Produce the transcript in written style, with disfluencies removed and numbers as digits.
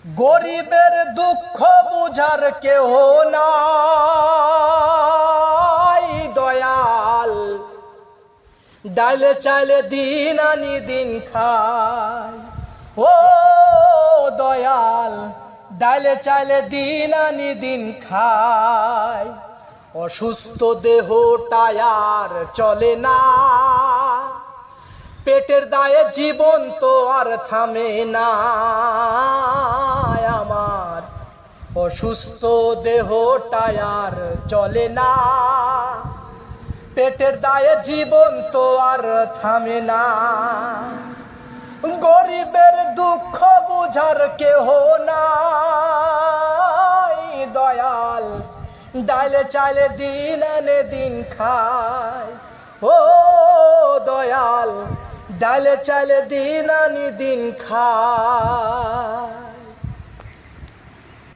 গরিবের দুঃখ বুঝার কেহ নাই দয়াল, ডালে চাইলে দিন আনি দিন খায়। ও দয়াল, ডালে চাইলে দিন আনি দিন খায়। অসুস্থ দেহটায় আর চলে না, পেটের দায়ে জীবন তো আর থামে না। আমার অসুস্থ দেহটায় আর চলে না, পেটের দায়ে জীবন তো আর থামে না। গরিবের দুঃখ বুঝার কেহ নাই দয়াল, ডালে চাইলে দিন আনে দিন খায়। ও দয়াল, ডালে চাইলে দিন আনি দিন খায়।